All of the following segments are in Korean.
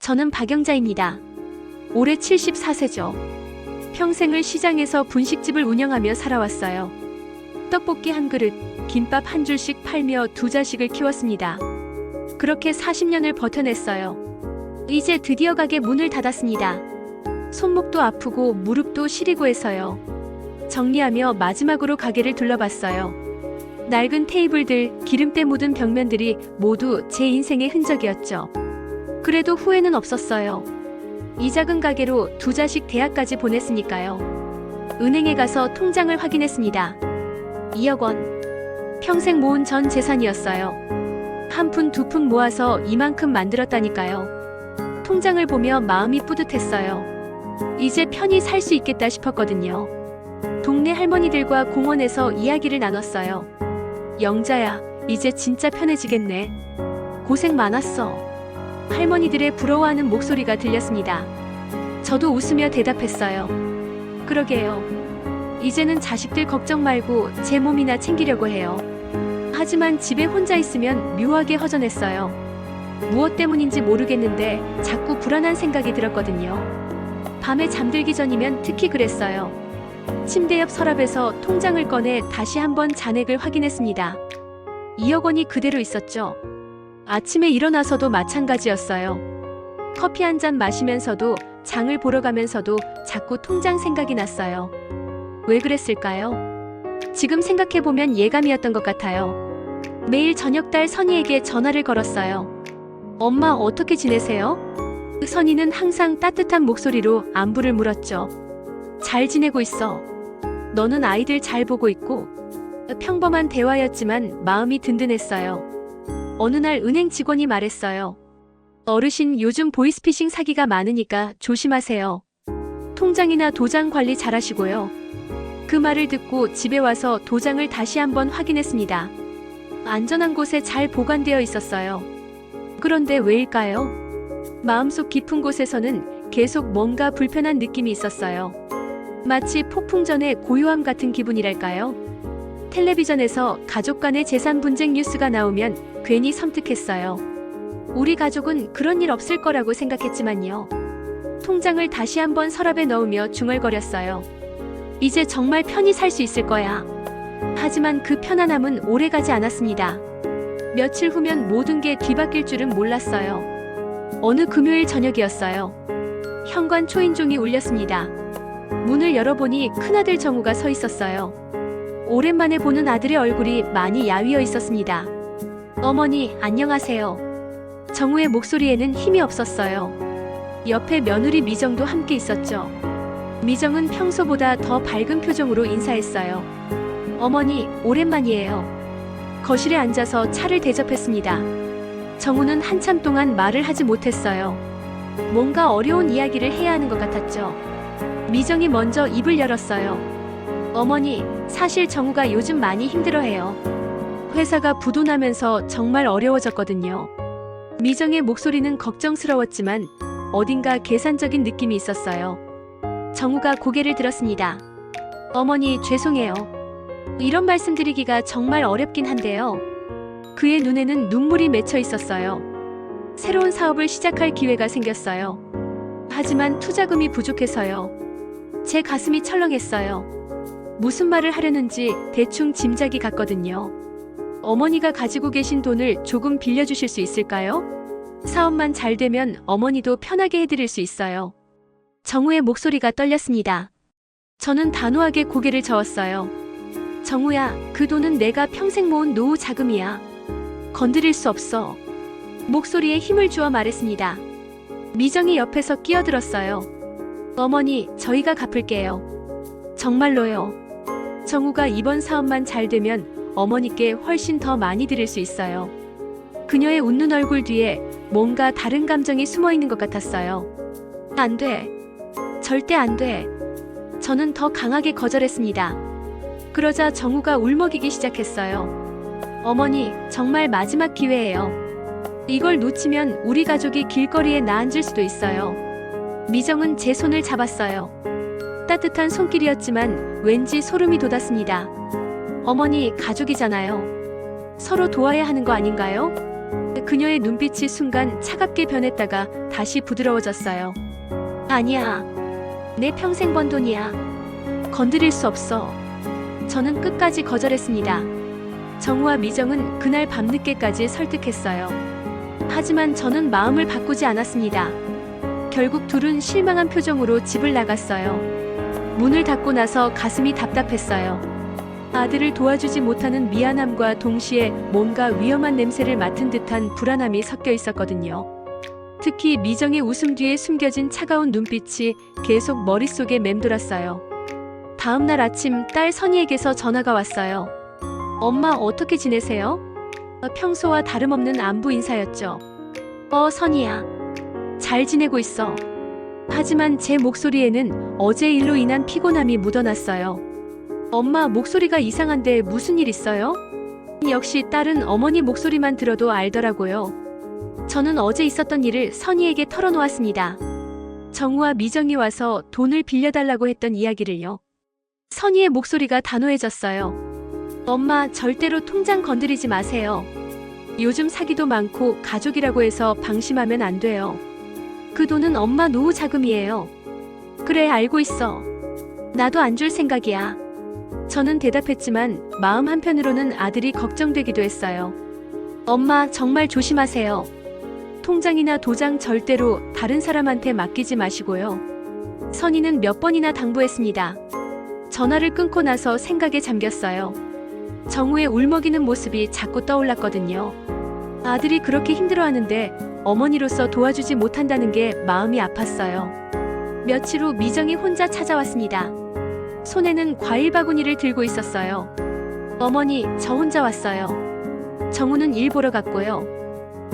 저는 박영자입니다. 올해 74세죠. 평생을 시장에서 분식집을 운영하며 살아왔어요. 떡볶이 한 그릇, 김밥 한 줄씩 팔며 두 자식을 키웠습니다. 그렇게 40년을 버텨냈어요. 이제 드디어 가게 문을 닫았습니다. 손목도 아프고 무릎도 시리고 해서요. 정리하며 마지막으로 가게를 둘러봤어요. 낡은 테이블들, 기름때 묻은 벽면들이 모두 제 인생의 흔적이었죠. 그래도 후회는 없었어요. 이 작은 가게로 두 자식 대학까지 보냈으니까요. 은행에 가서 통장을 확인했습니다. 2억 원. 평생 모은 전 재산이었어요. 한 푼 두 푼 모아서 이만큼 만들었다니까요. 통장을 보며 마음이 뿌듯했어요. 이제 편히 살 수 있겠다 싶었거든요. 동네 할머니들과 공원에서 이야기를 나눴어요. 영자야, 이제 진짜 편해지겠네. 고생 많았어. 할머니들의 부러워하는 목소리가 들렸습니다. 저도 웃으며 대답했어요. 그러게요. 이제는 자식들 걱정 말고 제 몸이나 챙기려고 해요. 하지만 집에 혼자 있으면 묘하게 허전했어요. 무엇 때문인지 모르겠는데 자꾸 불안한 생각이 들었거든요. 밤에 잠들기 전이면 특히 그랬어요. 침대 옆 서랍에서 통장을 꺼내 다시 한번 잔액을 확인했습니다. 2억 원이 그대로 있었죠. 아침에 일어나서도 마찬가지였어요. 커피 한 잔 마시면서도 장을 보러 가면서도 자꾸 통장 생각이 났어요. 왜 그랬을까요? 지금 생각해보면 예감이었던 것 같아요. 매일 저녁 딸 선희에게 전화를 걸었어요. 엄마 어떻게 지내세요? 선희는 항상 따뜻한 목소리로 안부를 물었죠. 잘 지내고 있어. 너는 아이들 잘 보고 있고. 평범한 대화였지만 마음이 든든했어요. 어느 날 은행 직원이 말했어요. 어르신 요즘 보이스피싱 사기가 많으니까 조심하세요. 통장이나 도장 관리 잘하시고요. 그 말을 듣고 집에 와서 도장을 다시 한번 확인했습니다. 안전한 곳에 잘 보관되어 있었어요. 그런데 왜일까요? 마음속 깊은 곳에서는 계속 뭔가 불편한 느낌이 있었어요. 마치 폭풍 전의 고요함 같은 기분이랄까요? 텔레비전에서 가족 간의 재산 분쟁 뉴스가 나오면 괜히 섬뜩했어요. 우리 가족은 그런 일 없을 거라고 생각했지만요. 통장을 다시 한번 서랍에 넣으며 중얼거렸어요. 이제 정말 편히 살 수 있을 거야. 하지만 그 편안함은 오래가지 않았습니다. 며칠 후면 모든 게 뒤바뀔 줄은 몰랐어요. 어느 금요일 저녁이었어요. 현관 초인종이 울렸습니다. 문을 열어보니 큰아들 정우가 서 있었어요. 오랜만에 보는 아들의 얼굴이 많이 야위어 있었습니다. 어머니, 안녕하세요. 정우의 목소리에는 힘이 없었어요. 옆에 며느리 미정도 함께 있었죠. 미정은 평소보다 더 밝은 표정으로 인사했어요. 어머니, 오랜만이에요. 거실에 앉아서 차를 대접했습니다. 정우는 한참 동안 말을 하지 못했어요. 뭔가 어려운 이야기를 해야 하는 것 같았죠. 미정이 먼저 입을 열었어요. 어머니, 사실 정우가 요즘 많이 힘들어해요. 회사가 부도나면서 정말 어려워졌거든요. 미정의 목소리는 걱정스러웠지만 어딘가 계산적인 느낌이 있었어요. 정우가 고개를 들었습니다. 어머니, 죄송해요. 이런 말씀 드리기가 정말 어렵긴 한데요. 그의 눈에는 눈물이 맺혀 있었어요. 새로운 사업을 시작할 기회가 생겼어요. 하지만 투자금이 부족해서요. 제 가슴이 철렁했어요. 무슨 말을 하려는지 대충 짐작이 갔거든요. 어머니가 가지고 계신 돈을 조금 빌려주실 수 있을까요? 사업만 잘 되면 어머니도 편하게 해드릴 수 있어요. 정우의 목소리가 떨렸습니다. 저는 단호하게 고개를 저었어요. 정우야, 그 돈은 내가 평생 모은 노후 자금이야. 건드릴 수 없어. 목소리에 힘을 주어 말했습니다. 미정이 옆에서 끼어들었어요. 어머니, 저희가 갚을게요. 정말로요. 정우가 이번 사업만 잘 되면 어머니께 훨씬 더 많이 드릴 수 있어요. 그녀의 웃는 얼굴 뒤에 뭔가 다른 감정이 숨어 있는 것 같았어요. 안 돼. 절대 안 돼. 저는 더 강하게 거절했습니다. 그러자 정우가 울먹이기 시작했어요. 어머니, 정말 마지막 기회예요. 이걸 놓치면 우리 가족이 길거리에 나앉을 수도 있어요. 미정은 제 손을 잡았어요. 따뜻한 손길이었지만 왠지 소름이 돋았습니다. 어머니, 가족이잖아요. 서로 도와야 하는 거 아닌가요? 그녀의 눈빛이 순간 차갑게 변했다가 다시 부드러워졌어요. 아니야. 내 평생 번 돈이야. 건드릴 수 없어. 저는 끝까지 거절했습니다. 정우와 미정은 그날 밤늦게까지 설득했어요. 하지만 저는 마음을 바꾸지 않았습니다. 결국 둘은 실망한 표정으로 집을 나갔어요. 문을 닫고 나서 가슴이 답답했어요. 아들을 도와주지 못하는 미안함과 동시에 뭔가 위험한 냄새를 맡은 듯한 불안함이 섞여 있었거든요. 특히 미정의 웃음 뒤에 숨겨진 차가운 눈빛이 계속 머릿속에 맴돌았어요. 다음 날 아침 딸 선희에게서 전화가 왔어요. 엄마 어떻게 지내세요? 평소와 다름없는 안부 인사였죠. 선희야. 잘 지내고 있어. 하지만 제 목소리에는 어제 일로 인한 피곤함이 묻어났어요. 엄마 목소리가 이상한데 무슨 일 있어요? 역시 딸은 어머니 목소리만 들어도 알더라고요. 저는 어제 있었던 일을 선희에게 털어놓았습니다. 정우와 미정이 와서 돈을 빌려달라고 했던 이야기를요. 선희의 목소리가 단호해졌어요. 엄마 절대로 통장 건드리지 마세요. 요즘 사기도 많고 가족이라고 해서 방심하면 안 돼요. 그 돈은 엄마 노후 자금이에요. 그래 알고 있어. 나도 안 줄 생각이야. 저는 대답했지만 마음 한편으로는 아들이 걱정되기도 했어요. 엄마 정말 조심하세요. 통장이나 도장 절대로 다른 사람한테 맡기지 마시고요. 선희는 몇 번이나 당부했습니다. 전화를 끊고 나서 생각에 잠겼어요. 정우의 울먹이는 모습이 자꾸 떠올랐거든요. 아들이 그렇게 힘들어하는데 어머니로서 도와주지 못한다는 게 마음이 아팠어요. 며칠 후 미정이 혼자 찾아왔습니다. 손에는 과일 바구니를 들고 있었어요. 어머니, 저 혼자 왔어요. 정우는 일 보러 갔고요.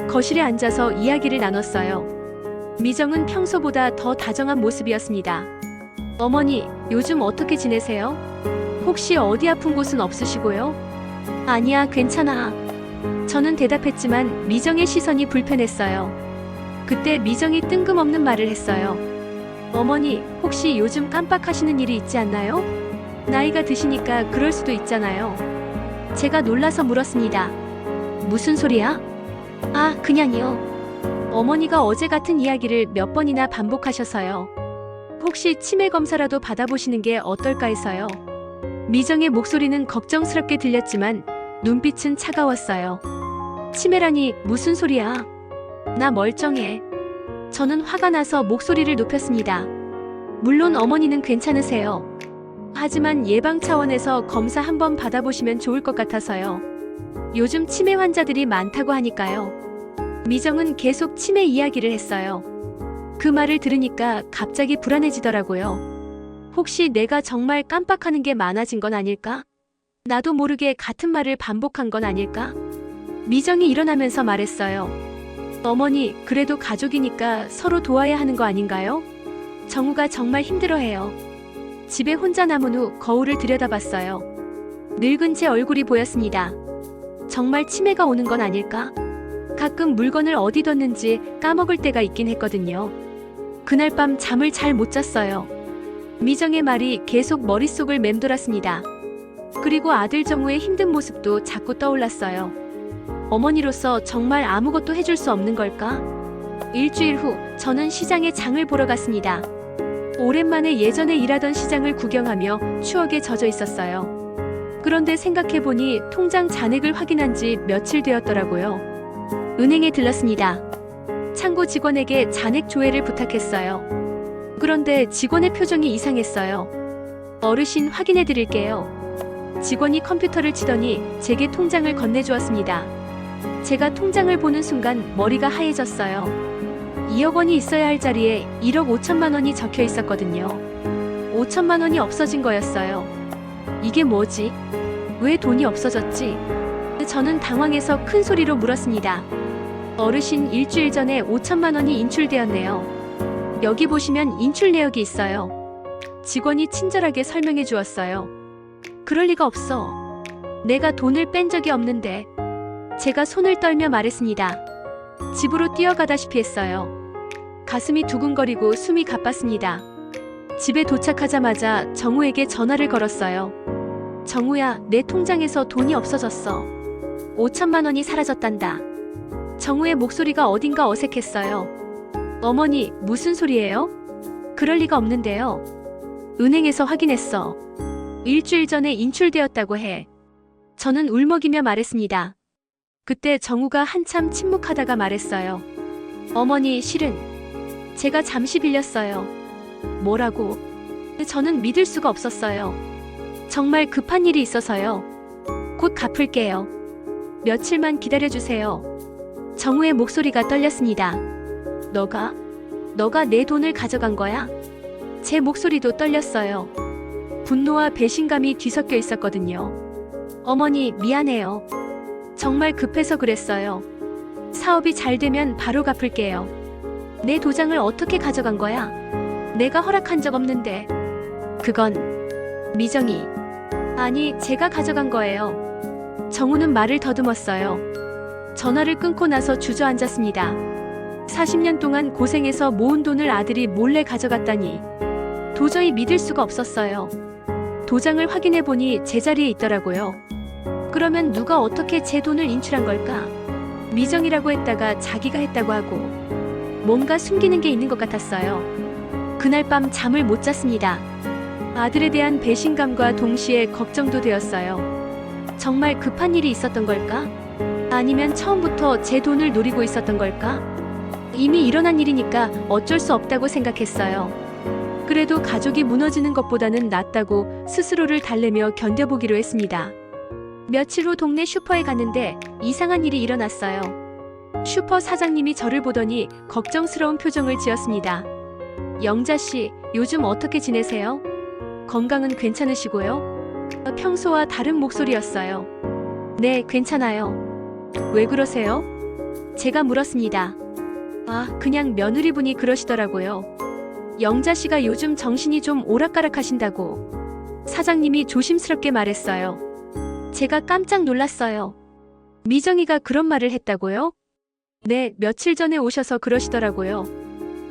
거실에 앉아서 이야기를 나눴어요. 미정은 평소보다 더 다정한 모습이었습니다. 어머니, 요즘 어떻게 지내세요? 혹시 어디 아픈 곳은 없으시고요? 아니야, 괜찮아. 저는 대답했지만 미정의 시선이 불편했어요. 그때 미정이 뜬금없는 말을 했어요. 어머니, 혹시 요즘 깜빡하시는 일이 있지 않나요? 나이가 드시니까 그럴 수도 있잖아요. 제가 놀라서 물었습니다. 무슨 소리야? 아, 그냥요. 어머니가 어제 같은 이야기를 몇 번이나 반복하셔서요. 혹시 치매 검사라도 받아보시는 게 어떨까 해서요. 미정의 목소리는 걱정스럽게 들렸지만 눈빛은 차가웠어요. 치매라니 무슨 소리야? 나 멀쩡해. 저는 화가 나서 목소리를 높였습니다. 물론 어머니는 괜찮으세요. 하지만 예방 차원에서 검사 한번 받아보시면 좋을 것 같아서요. 요즘 치매 환자들이 많다고 하니까요. 미정은 계속 치매 이야기를 했어요. 그 말을 들으니까 갑자기 불안해지더라고요. 혹시 내가 정말 깜빡하는 게 많아진 건 아닐까? 나도 모르게 같은 말을 반복한 건 아닐까? 미정이 일어나면서 말했어요. 어머니, 그래도 가족이니까 서로 도와야 하는 거 아닌가요? 정우가 정말 힘들어해요. 집에 혼자 남은 후 거울을 들여다봤어요. 늙은 제 얼굴이 보였습니다. 정말 치매가 오는 건 아닐까? 가끔 물건을 어디 뒀는지 까먹을 때가 있긴 했거든요. 그날 밤 잠을 잘 못 잤어요. 미정의 말이 계속 머릿속을 맴돌았습니다. 그리고 아들 정우의 힘든 모습도 자꾸 떠올랐어요. 어머니로서 정말 아무것도 해줄 수 없는 걸까? 일주일 후 저는 시장에 장을 보러 갔습니다. 오랜만에 예전에 일하던 시장을 구경하며 추억에 젖어 있었어요. 그런데 생각해보니 통장 잔액을 확인한 지 며칠 되었더라고요. 은행에 들렀습니다. 창고 직원에게 잔액 조회를 부탁했어요. 그런데 직원의 표정이 이상했어요. 어르신 확인해 드릴게요. 직원이 컴퓨터를 치더니 제게 통장을 건네주었습니다. 제가 통장을 보는 순간 머리가 하얘졌어요. 2억 원이 있어야 할 자리에 1억 5천만 원이 적혀 있었거든요. 5천만 원이 없어진 거였어요. 이게 뭐지? 왜 돈이 없어졌지? 저는 당황해서 큰 소리로 물었습니다. 어르신, 일주일 전에 5천만 원이 인출되었네요. 여기 보시면 인출 내역이 있어요. 직원이 친절하게 설명해 주었어요. 그럴 리가 없어. 내가 돈을 뺀 적이 없는데. 제가 손을 떨며 말했습니다. 집으로 뛰어가다시피 했어요. 가슴이 두근거리고 숨이 가빴습니다. 집에 도착하자마자 정우에게 전화를 걸었어요. 정우야, 내 통장에서 돈이 없어졌어. 5천만 원이 사라졌단다. 정우의 목소리가 어딘가 어색했어요. 어머니, 무슨 소리예요? 그럴 리가 없는데요. 은행에서 확인했어. 일주일 전에 인출되었다고 해. 저는 울먹이며 말했습니다. 그때 정우가 한참 침묵하다가 말했어요. 어머니, 실은 제가 잠시 빌렸어요. 뭐라고? 저는 믿을 수가 없었어요. 정말 급한 일이 있어서요. 곧 갚을게요. 며칠만 기다려주세요. 정우의 목소리가 떨렸습니다. 너가 내 돈을 가져간 거야? 제 목소리도 떨렸어요. 분노와 배신감이 뒤섞여 있었거든요. 어머니, 미안해요. 정말 급해서 그랬어요. 사업이 잘 되면 바로 갚을게요. 내 도장을 어떻게 가져간 거야? 내가 허락한 적 없는데. 그건 미정이. 아니, 제가 가져간 거예요. 정우는 말을 더듬었어요. 전화를 끊고 나서 주저앉았습니다. 40년 동안 고생해서 모은 돈을 아들이 몰래 가져갔다니. 도저히 믿을 수가 없었어요. 도장을 확인해보니 제자리에 있더라고요. 그러면 누가 어떻게 제 돈을 인출한 걸까? 미정이라고 했다가 자기가 했다고 하고 뭔가 숨기는 게 있는 것 같았어요. 그날 밤 잠을 못 잤습니다. 아들에 대한 배신감과 동시에 걱정도 되었어요. 정말 급한 일이 있었던 걸까? 아니면 처음부터 제 돈을 노리고 있었던 걸까? 이미 일어난 일이니까 어쩔 수 없다고 생각했어요. 그래도 가족이 무너지는 것보다는 낫다고 스스로를 달래며 견뎌보기로 했습니다. 며칠 후 동네 슈퍼에 갔는데 이상한 일이 일어났어요. 슈퍼 사장님이 저를 보더니 걱정스러운 표정을 지었습니다. 영자씨, 요즘 어떻게 지내세요? 건강은 괜찮으시고요? 평소와 다른 목소리였어요. 네, 괜찮아요. 왜 그러세요? 제가 물었습니다. 그냥 며느리분이 그러시더라고요. 영자씨가 요즘 정신이 좀 오락가락하신다고 사장님이 조심스럽게 말했어요. 제가 깜짝 놀랐어요. 미정이가 그런 말을 했다고요? 네, 며칠 전에 오셔서 그러시더라고요.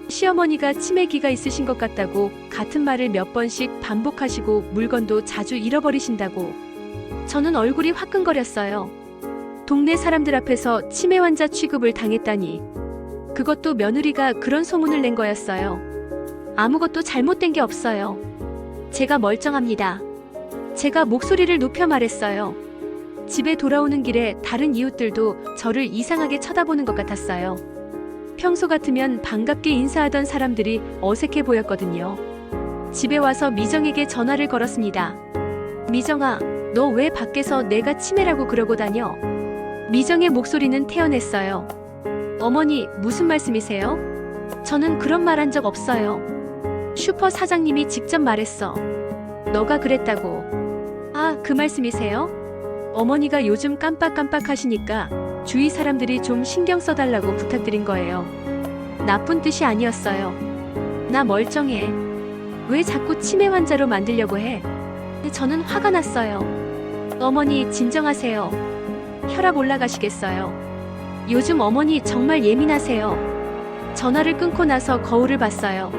시어머니가 치매기가 있으신 것 같다고 같은 말을 몇 번씩 반복하시고 물건도 자주 잃어버리신다고. 저는 얼굴이 화끈거렸어요. 동네 사람들 앞에서 치매 환자 취급을 당했다니. 그것도 며느리가 그런 소문을 낸 거였어요. 아무것도 잘못된 게 없어요. 제가 멀쩡합니다. 제가 목소리를 높여 말했어요. 집에 돌아오는 길에 다른 이웃들도 저를 이상하게 쳐다보는 것 같았어요. 평소 같으면 반갑게 인사하던 사람들이 어색해 보였거든요. 집에 와서 미정에게 전화를 걸었습니다. 미정아, 너 왜 밖에서 내가 치매라고 그러고 다녀? 미정의 목소리는 태어났어요. 어머니, 무슨 말씀이세요? 저는 그런 말 한 적 없어요. 슈퍼 사장님이 직접 말했어. 너가 그랬다고. 그 말씀이세요? 어머니가 요즘 깜빡깜빡 하시니까 주위 사람들이 좀 신경 써달라고 부탁드린 거예요. 나쁜 뜻이 아니었어요. 나 멀쩡해. 왜 자꾸 치매 환자로 만들려고 해? 저는 화가 났어요. 어머니, 진정하세요. 혈압 올라가시겠어요. 요즘 어머니 정말 예민하세요. 전화를 끊고 나서 거울을 봤어요.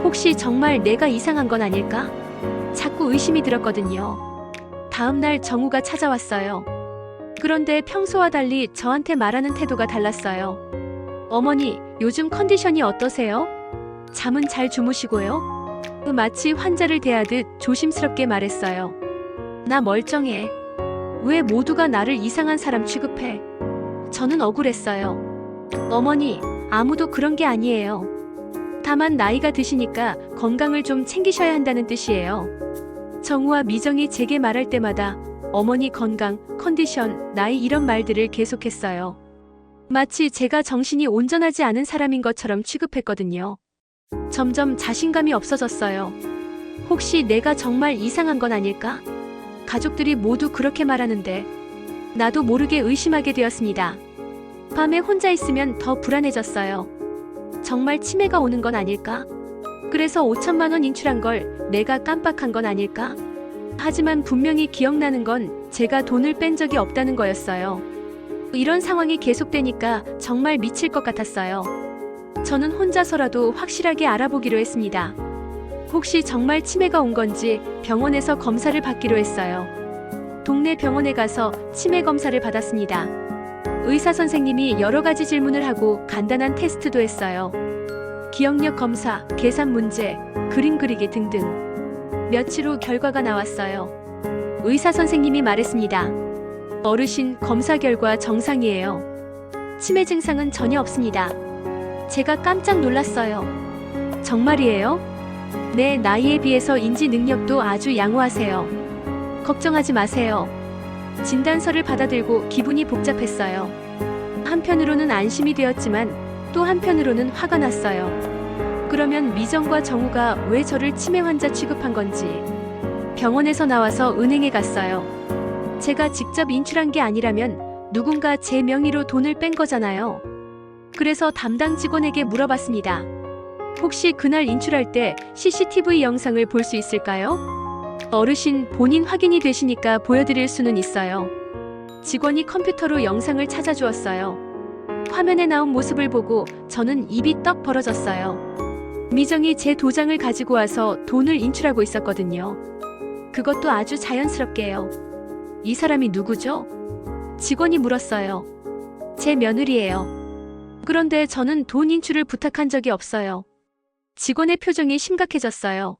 혹시 정말 내가 이상한 건 아닐까? 자꾸 의심이 들었거든요. 다음날 정우가 찾아왔어요. 그런데 평소와 달리 저한테 말하는 태도가 달랐어요. 어머니, 요즘 컨디션이 어떠세요? 잠은 잘 주무시고요? 마치 환자를 대하듯 조심스럽게 말했어요. 나 멀쩡해. 왜 모두가 나를 이상한 사람 취급해? 저는 억울했어요. 어머니, 아무도 그런 게 아니에요. 다만 나이가 드시니까 건강을 좀 챙기셔야 한다는 뜻이에요. 정우와 미정이 제게 말할 때마다 어머니 건강, 컨디션, 나이 이런 말들을 계속했어요. 마치 제가 정신이 온전하지 않은 사람인 것처럼 취급했거든요. 점점 자신감이 없어졌어요. 혹시 내가 정말 이상한 건 아닐까? 가족들이 모두 그렇게 말하는데 나도 모르게 의심하게 되었습니다. 밤에 혼자 있으면 더 불안해졌어요. 정말 치매가 오는 건 아닐까? 그래서 5천만 원 인출한 걸 내가 깜빡한 건 아닐까? 하지만 분명히 기억나는 건 제가 돈을 뺀 적이 없다는 거였어요. 이런 상황이 계속되니까 정말 미칠 것 같았어요. 저는 혼자서라도 확실하게 알아보기로 했습니다. 혹시 정말 치매가 온 건지 병원에서 검사를 받기로 했어요. 동네 병원에 가서 치매 검사를 받았습니다. 의사 선생님이 여러 가지 질문을 하고 간단한 테스트도 했어요. 기억력 검사, 계산 문제, 그림 그리기 등등. 며칠 후 결과가 나왔어요. 의사 선생님이 말했습니다. 어르신, 검사 결과 정상이에요. 치매 증상은 전혀 없습니다. 제가 깜짝 놀랐어요. 정말이에요? 내 나이에 비해서 인지 능력도 아주 양호하세요. 걱정하지 마세요. 진단서를 받아들고 기분이 복잡했어요. 한편으로는 안심이 되었지만 또 한편으로는 화가 났어요. 그러면 미정과 정우가 왜 저를 치매 환자 취급한 건지. 병원에서 나와서 은행에 갔어요. 제가 직접 인출한 게 아니라면 누군가 제 명의로 돈을 뺀 거잖아요. 그래서 담당 직원에게 물어봤습니다. 혹시 그날 인출할 때 CCTV 영상을 볼 수 있을까요? 어르신, 본인 확인이 되시니까 보여드릴 수는 있어요. 직원이 컴퓨터로 영상을 찾아주었어요. 화면에 나온 모습을 보고 저는 입이 떡 벌어졌어요. 미정이 제 도장을 가지고 와서 돈을 인출하고 있었거든요. 그것도 아주 자연스럽게요. 이 사람이 누구죠? 직원이 물었어요. 제 며느리예요. 그런데 저는 돈 인출을 부탁한 적이 없어요. 직원의 표정이 심각해졌어요.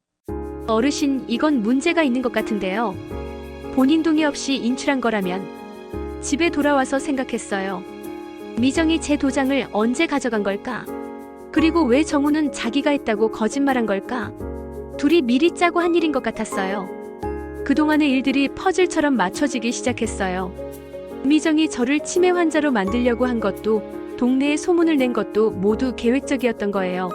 어르신, 이건 문제가 있는 것 같은데요. 본인 동의 없이 인출한 거라면. 집에 돌아와서 생각했어요. 미정이 제 도장을 언제 가져간 걸까? 그리고 왜 정우는 자기가 했다고 거짓말한 걸까? 둘이 미리 짜고 한 일인 것 같았어요. 그동안의 일들이 퍼즐처럼 맞춰지기 시작했어요. 미정이 저를 치매 환자로 만들려고 한 것도, 동네에 소문을 낸 것도 모두 계획적이었던 거예요.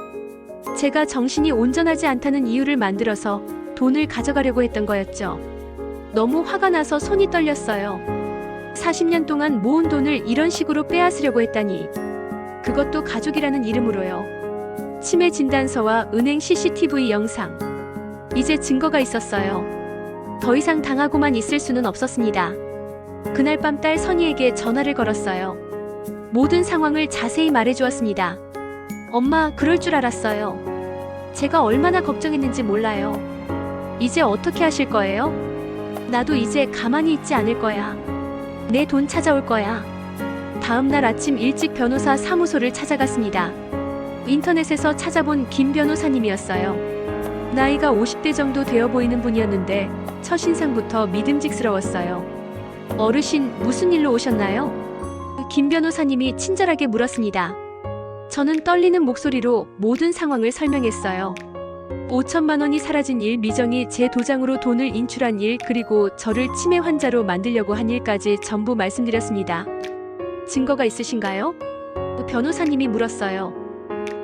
제가 정신이 온전하지 않다는 이유를 만들어서 돈을 가져가려고 했던 거였죠. 너무 화가 나서 손이 떨렸어요. 40년 동안 모은 돈을 이런 식으로 빼앗으려고 했다니. 그것도 가족이라는 이름으로요. 치매 진단서와 은행 CCTV 영상. 이제 증거가 있었어요. 더 이상 당하고만 있을 수는 없었습니다. 그날 밤 딸 선희에게 전화를 걸었어요. 모든 상황을 자세히 말해주었습니다. 엄마, 그럴 줄 알았어요. 제가 얼마나 걱정했는지 몰라요. 이제 어떻게 하실 거예요? 나도 이제 가만히 있지 않을 거야. 내 돈 찾아올 거야. 다음 날 아침 일찍 변호사 사무소를 찾아갔습니다. 인터넷에서 찾아본 김 변호사님이었어요. 나이가 50대 정도 되어 보이는 분이었는데 첫인상부터 믿음직스러웠어요. 어르신, 무슨 일로 오셨나요? 김 변호사님이 친절하게 물었습니다. 저는 떨리는 목소리로 모든 상황을 설명했어요. 5천만 원이 사라진 일, 미정이 제 도장으로 돈을 인출한 일, 그리고 저를 치매 환자로 만들려고 한 일까지 전부 말씀드렸습니다. 증거가 있으신가요? 변호사님이 물었어요.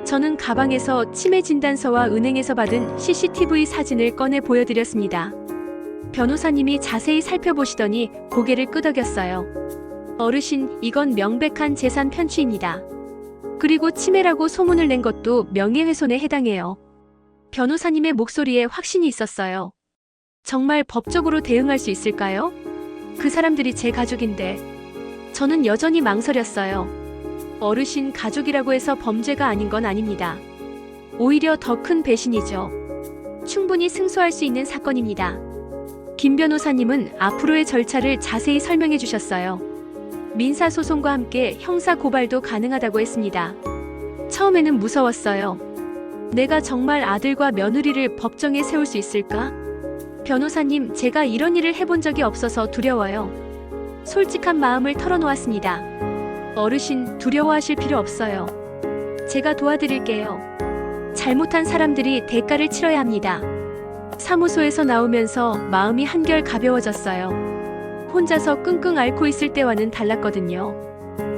저는 가방에서 치매 진단서와 은행에서 받은 CCTV 사진을 꺼내 보여드렸습니다. 변호사님이 자세히 살펴보시더니 고개를 끄덕였어요. 어르신, 이건 명백한 재산 편취입니다. 그리고 치매라고 소문을 낸 것도 명예훼손에 해당해요. 변호사님의 목소리에 확신이 있었어요. 정말 법적으로 대응할 수 있을까요? 그 사람들이 제 가족인데. 저는 여전히 망설였어요. 어르신, 가족이라고 해서 범죄가 아닌 건 아닙니다. 오히려 더 큰 배신이죠. 충분히 승소할 수 있는 사건입니다. 김 변호사님은 앞으로의 절차를 자세히 설명해 주셨어요. 민사소송과 함께 형사고발도 가능하다고 했습니다. 처음에는 무서웠어요. 내가 정말 아들과 며느리를 법정에 세울 수 있을까? 변호사님, 제가 이런 일을 해본 적이 없어서 두려워요. 솔직한 마음을 털어놓았습니다. 어르신, 두려워하실 필요 없어요. 제가 도와드릴게요. 잘못한 사람들이 대가를 치러야 합니다. 사무소에서 나오면서 마음이 한결 가벼워졌어요. 혼자서 끙끙 앓고 있을 때와는 달랐거든요.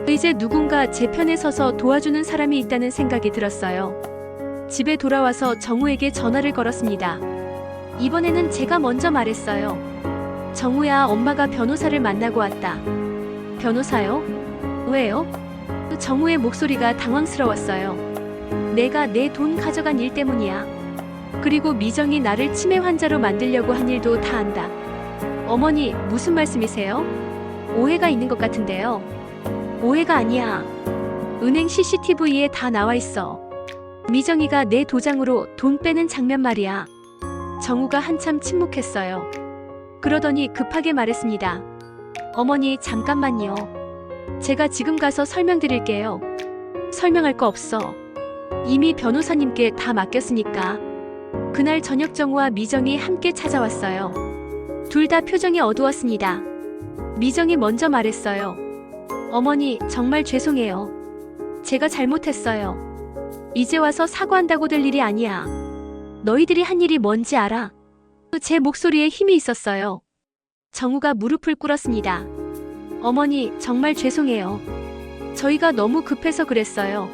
이제 누군가 제 편에 서서 도와주는 사람이 있다는 생각이 들었어요. 집에 돌아와서 정우에게 전화를 걸었습니다. 이번에는 제가 먼저 말했어요. 정우야, 엄마가 변호사를 만나고 왔다. 변호사요? 왜요? 정우의 목소리가 당황스러웠어요. 내가 내 돈 가져간 일 때문이야. 그리고 미정이 나를 치매 환자로 만들려고 한 일도 다 안다. 어머니, 무슨 말씀이세요? 오해가 있는 것 같은데요. 오해가 아니야. 은행 CCTV에 다 나와 있어. 미정이가 내 도장으로 돈 빼는 장면 말이야. 정우가 한참 침묵했어요. 그러더니 급하게 말했습니다. 어머니, 잠깐만요. 제가 지금 가서 설명드릴게요. 설명할 거 없어. 이미 변호사님께 다 맡겼으니까. 그날 저녁 정우와 미정이 함께 찾아왔어요. 둘 다 표정이 어두웠습니다. 미정이 먼저 말했어요. 어머니, 정말 죄송해요. 제가 잘못했어요. 이제 와서 사과한다고 될 일이 아니야. 너희들이 한 일이 뭔지 알아? 제 목소리에 힘이 있었어요. 정우가 무릎을 꿇었습니다. 어머니, 정말 죄송해요. 저희가 너무 급해서 그랬어요.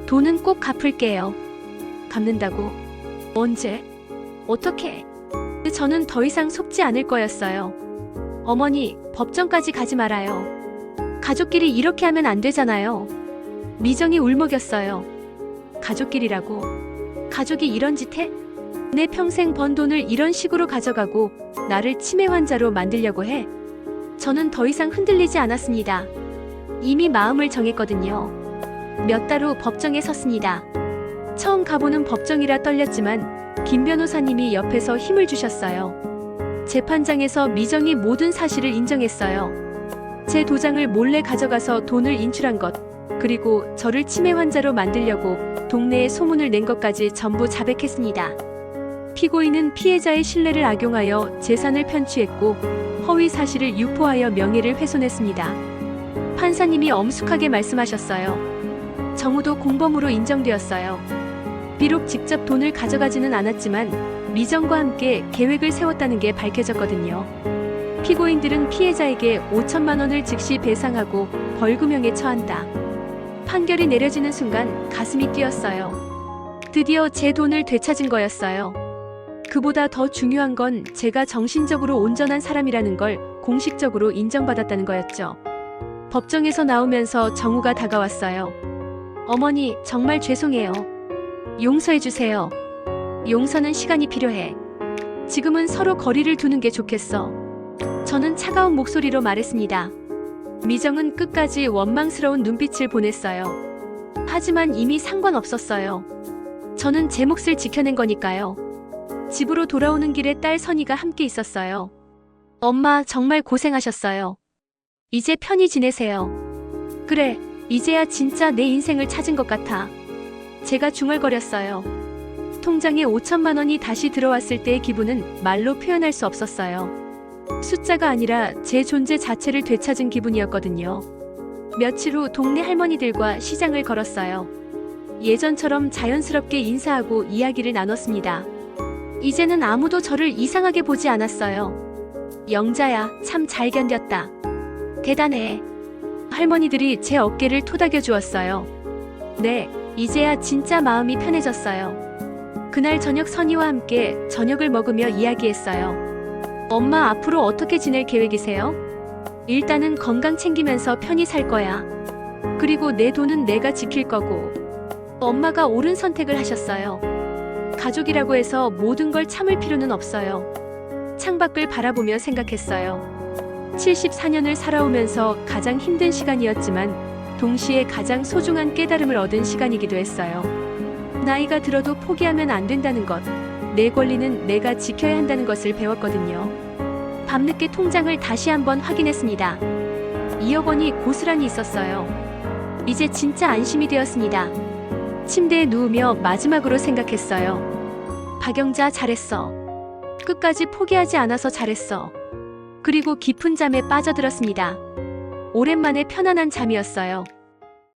돈은 꼭 갚을게요. 갚는다고? 언제? 어떻게? 저는 더 이상 속지 않을 거였어요. 어머니, 법정까지 가지 말아요. 가족끼리 이렇게 하면 안 되잖아요. 미정이 울먹였어요. 가족끼리라고? 가족이 이런 짓 해? 내 평생 번 돈을 이런 식으로 가져가고 나를 치매 환자로 만들려고 해? 저는 더 이상 흔들리지 않았습니다. 이미 마음을 정했거든요. 몇 달 후 법정에 섰습니다. 처음 가보는 법정이라 떨렸지만 김 변호사님이 옆에서 힘을 주셨어요. 재판장에서 미정이 모든 사실을 인정했어요. 제 도장을 몰래 가져가서 돈을 인출한 것, 그리고 저를 치매 환자로 만들려고 동네에 소문을 낸 것까지 전부 자백했습니다. 피고인은 피해자의 신뢰를 악용하여 재산을 편취했고 허위 사실을 유포하여 명예를 훼손했습니다. 판사님이 엄숙하게 말씀하셨어요. 정우도 공범으로 인정되었어요. 비록 직접 돈을 가져가지는 않았지만 미정과 함께 계획을 세웠다는 게 밝혀졌거든요. 피고인들은 피해자에게 5천만 원을 즉시 배상하고 벌금형에 처한다. 판결이 내려지는 순간 가슴이 뛰었어요. 드디어 제 돈을 되찾은 거였어요. 그보다 더 중요한 건 제가 정신적으로 온전한 사람이라는 걸 공식적으로 인정받았다는 거였죠. 법정에서 나오면서 정우가 다가왔어요. 어머니, 정말 죄송해요. 용서해주세요. 용서는 시간이 필요해. 지금은 서로 거리를 두는 게 좋겠어. 저는 차가운 목소리로 말했습니다. 미정은 끝까지 원망스러운 눈빛을 보냈어요. 하지만 이미 상관없었어요. 저는 제 몫을 지켜낸 거니까요. 집으로 돌아오는 길에 딸 선이가 함께 있었어요. 엄마, 정말 고생하셨어요. 이제 편히 지내세요. 그래, 이제야 진짜 내 인생을 찾은 것 같아. 제가 중얼거렸어요. 통장에 5천만 원이 다시 들어왔을 때의 기분은 말로 표현할 수 없었어요. 숫자가 아니라 제 존재 자체를 되찾은 기분이었거든요. 며칠 후 동네 할머니들과 시장을 걸었어요. 예전처럼 자연스럽게 인사하고 이야기를 나눴습니다. 이제는 아무도 저를 이상하게 보지 않았어요. 영자야, 참 잘 견뎠다. 대단해. 할머니들이 제 어깨를 토닥여 주었어요. 네, 이제야 진짜 마음이 편해졌어요. 그날 저녁 선이와 함께 저녁을 먹으며 이야기했어요. 엄마, 앞으로 어떻게 지낼 계획이세요? 일단은 건강 챙기면서 편히 살 거야. 그리고 내 돈은 내가 지킬 거고. 엄마가 옳은 선택을 하셨어요. 가족이라고 해서 모든 걸 참을 필요는 없어요. 창밖을 바라보며 생각했어요. 74년을 살아오면서 가장 힘든 시간이었지만 동시에 가장 소중한 깨달음을 얻은 시간이기도 했어요. 나이가 들어도 포기하면 안 된다는 것, 내 권리는 내가 지켜야 한다는 것을 배웠거든요. 밤늦게 통장을 다시 한번 확인했습니다. 2억 원이 고스란히 있었어요. 이제 진짜 안심이 되었습니다. 침대에 누우며 마지막으로 생각했어요. 박영자, 잘했어. 끝까지 포기하지 않아서 잘했어. 그리고 깊은 잠에 빠져들었습니다. 오랜만에 편안한 잠이었어요.